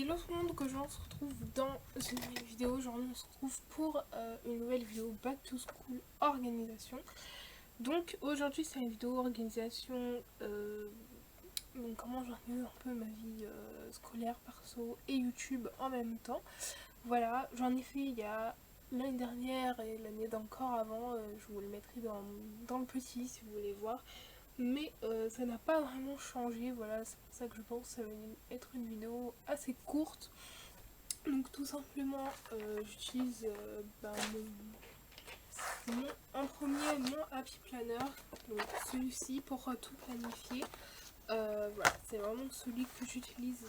Hello tout le monde, donc aujourd'hui on se retrouve dans une nouvelle vidéo. Aujourd'hui on se retrouve pour une nouvelle vidéo Back to School organisation. Donc aujourd'hui c'est une vidéo organisation, donc comment j'organise un peu ma vie scolaire, perso et YouTube en même temps. Voilà, j'en ai fait il y a l'année dernière et l'année d'encore avant, je vous le mettrai dans le petit si vous voulez voir. Mais ça n'a pas vraiment changé, voilà, c'est pour ça que je pense que ça va être une vidéo assez courte. Donc tout simplement, j'utilise en premier mon Happy Planner, donc celui-ci pour tout planifier. Voilà, c'est vraiment celui que j'utilise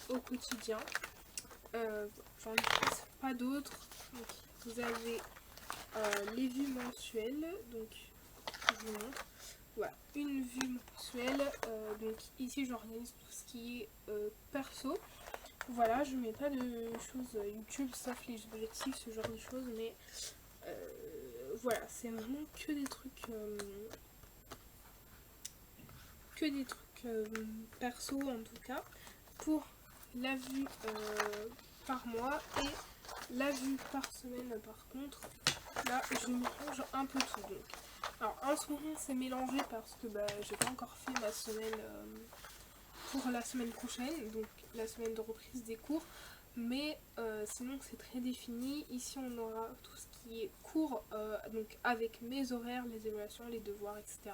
au quotidien. J'en utilise pas d'autres. Donc vous avez les vues mensuelles, donc je vous montre. Voilà, une vue mensuelle. Donc ici j'organise tout ce qui est perso. Voilà, je mets pas de choses YouTube sauf les objectifs, ce genre de choses, mais voilà, c'est vraiment que des trucs perso en tout cas. Pour la vue par mois et la vue par semaine, par contre, là je mélange un peu tout. Donc, alors en ce moment c'est mélangé parce que j'ai pas encore fait ma semaine pour la semaine prochaine, donc la semaine de reprise des cours. Mais sinon c'est très défini. Ici on aura tout ce qui est cours, donc avec mes horaires, les évaluations, les devoirs, etc.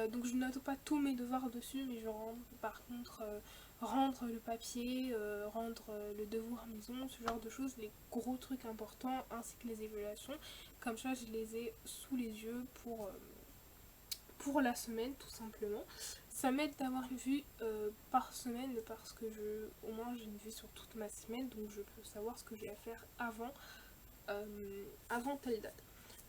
Donc je note pas tous mes devoirs dessus, mais je rends par contre rendre le papier, rendre le devoir maison, ce genre de choses, les gros trucs importants, ainsi que les évaluations. Comme ça je les ai sous les yeux pour la semaine tout simplement. Ça m'aide d'avoir une vue par semaine parce que au moins j'ai une vue sur toute ma semaine, donc je peux savoir ce que j'ai à faire avant telle date.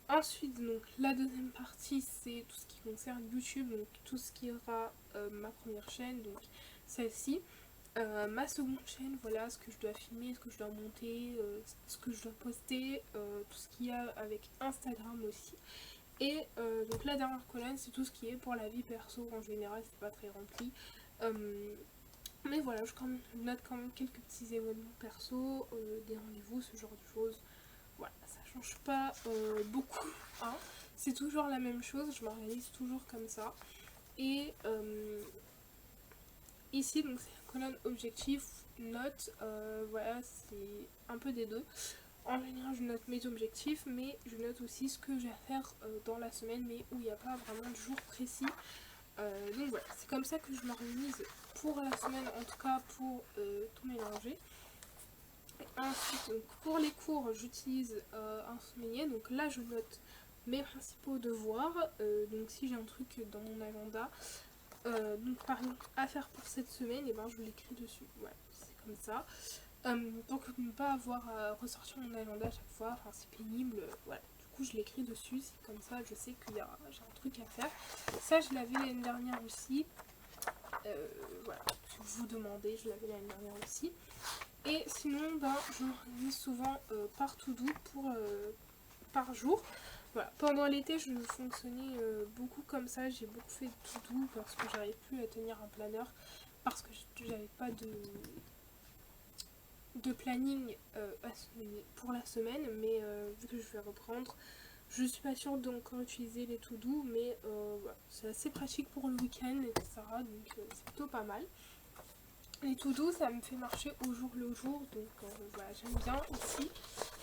Ensuite, donc la deuxième partie c'est tout ce qui concerne YouTube, donc tout ce qui aura ma première chaîne, donc celle-ci. Ma seconde chaîne, voilà ce que je dois filmer, ce que je dois monter, ce que je dois poster, tout ce qu'il y a avec Instagram aussi. Et donc la dernière colonne c'est tout ce qui est pour la vie perso. En général c'est pas très rempli, mais voilà, je note quand même quelques petits événements perso, des rendez-vous, ce genre de choses. Voilà, ça change pas beaucoup, hein. C'est toujours la même chose, je m'organise toujours comme ça. Et ici donc c'est la colonne objectif, notes, voilà, c'est un peu des deux. En général je note mes objectifs, mais je note aussi ce que j'ai à faire dans la semaine, mais où il n'y a pas vraiment de jour précis. Donc voilà, c'est comme ça que je m'organise pour la semaine, en tout cas pour tout mélanger. Ensuite, donc, pour les cours, j'utilise un semainier. Donc là, je note mes principaux devoirs. Donc si j'ai un truc dans mon agenda, donc par exemple à faire pour cette semaine, et ben je l'écris dessus. Voilà, c'est comme ça. Donc ne pas avoir à ressortir mon agenda à chaque fois, enfin c'est pénible. Voilà. Du coup, je l'écris dessus. C'est comme ça, je sais que j'ai un truc à faire. Ça, je l'avais l'année dernière aussi. Voilà, si vous demandez, je l'avais l'année dernière aussi. Et sinon, je m'organise souvent par to-do par jour. Voilà. Pendant l'été, je fonctionnais beaucoup comme ça. J'ai beaucoup fait de to-do parce que j'arrive plus à tenir un planeur, parce que j'avais pas de planning pour la semaine. Mais vu que je vais reprendre, je suis pas sûre d'encore utiliser les to-do, mais voilà. C'est assez pratique pour le week-end, etc. Donc c'est plutôt pas mal. Les to-do, ça me fait marcher au jour le jour, donc voilà, j'aime bien aussi.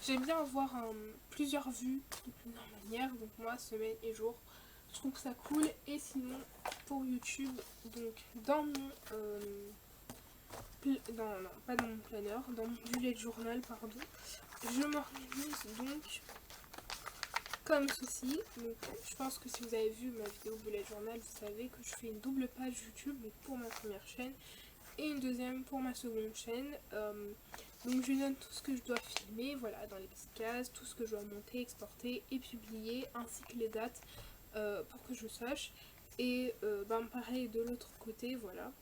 J'aime bien avoir plusieurs vues de plusieurs manières, donc moi, semaine et jour, je trouve ça cool. Et sinon, pour YouTube, donc dans mon... non, pas dans mon planner, dans mon bullet journal, pardon, je m'organise donc comme ceci. Donc je pense que si vous avez vu ma vidéo bullet journal, vous savez que je fais une double page YouTube, donc pour ma première chaîne et une deuxième pour ma seconde chaîne. Donc je note tout ce que je dois filmer, voilà, dans les petites cases, tout ce que je dois monter, exporter et publier, ainsi que les dates pour que je sache. Et pareil de l'autre côté, voilà.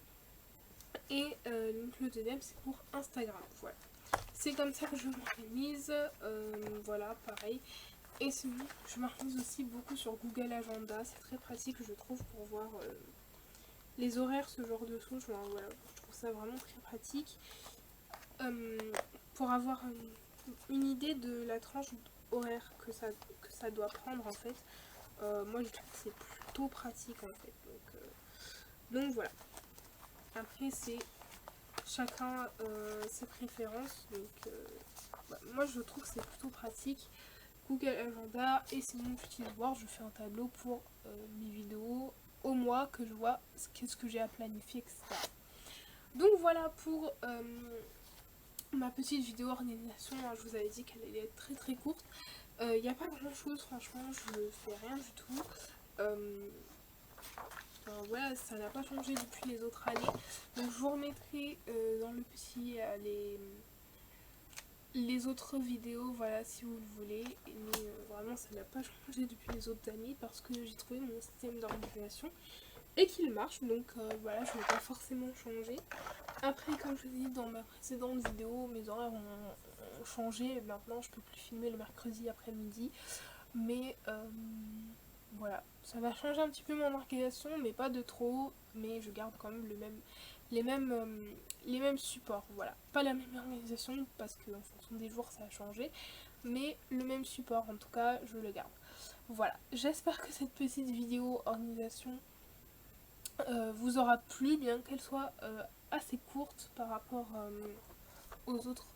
Et donc le deuxième c'est pour Instagram, voilà. C'est comme ça que je m'organise, voilà, pareil. Et sinon, je m'organise aussi beaucoup sur Google Agenda, c'est très pratique je trouve pour voir les horaires, ce genre de choses. Enfin, voilà, je trouve ça vraiment très pratique. Pour avoir une idée de la tranche horaire que ça doit prendre en fait, moi je trouve que c'est plutôt pratique en fait. Donc voilà. Après c'est chacun ses préférences. Donc moi je trouve que c'est plutôt pratique. Google Agenda, et sinon j'utilise Word, je fais un tableau pour mes vidéos au mois, que je vois qu'est-ce que j'ai à planifier, etc. Donc voilà pour ma petite vidéo organisation. Je vous avais dit qu'elle allait être très très courte. Il n'y a pas grand chose, franchement, je ne fais rien du tout. Enfin, voilà, ça n'a pas changé depuis les autres années. Donc je vous remettrai dans le petit les autres vidéos, voilà, si vous le voulez. Mais vraiment, ça n'a pas changé depuis les autres années parce que j'ai trouvé mon système d'organisation et qu'il marche. Donc voilà, je ne vais pas forcément changer. Après, comme je vous ai dit dans ma précédente vidéo, mes horaires ont changé. Maintenant, je peux plus filmer le mercredi après-midi. Mais voilà, ça va changer un petit peu mon organisation, mais pas de trop. Mais je garde quand même les mêmes supports. Voilà, pas la même organisation parce qu'en fonction des jours, ça a changé. Mais le même support, en tout cas, je le garde. Voilà, j'espère que cette petite vidéo organisation vous aura plu, bien qu'elle soit assez courte par rapport aux autres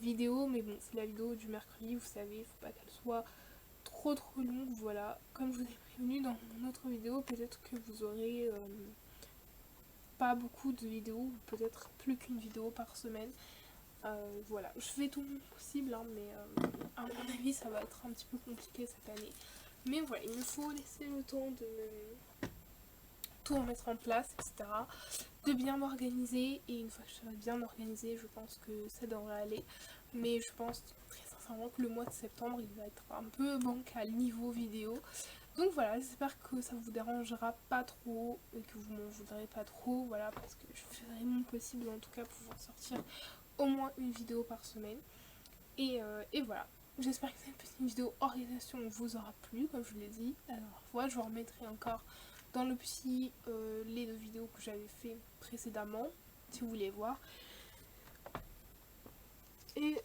vidéos. Mais bon, c'est la vidéo du mercredi, vous savez, il faut pas qu'elle soit trop longue. Voilà, comme je vous ai prévenu dans mon autre vidéo, peut-être que vous aurez pas beaucoup de vidéos, peut-être plus qu'une vidéo par semaine. Voilà, je fais tout mon possible, hein, mais à mon avis ça va être un petit peu compliqué cette année. Mais voilà, il me faut laisser le temps de tout remettre en place, etc. De bien m'organiser, et une fois que je serai bien organisée, je pense que ça devrait aller. Mais je pense très sincèrement que le mois de septembre il va être un peu bancal niveau vidéo. Donc voilà, j'espère que ça vous dérangera pas trop et que vous m'en voudrez pas trop, voilà, parce que je ferai mon possible en tout cas pour pouvoir sortir au moins une vidéo par semaine. Et voilà, j'espère que cette petite vidéo organisation vous aura plu, comme je vous l'ai dit la dernière fois. Je vous remettrai encore dans le petit les 2 vidéos que j'avais fait précédemment, si vous voulez voir. Et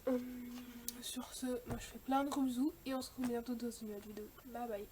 sur ce, moi je fais plein de gros bisous et on se retrouve bientôt dans une nouvelle vidéo. Bye bye.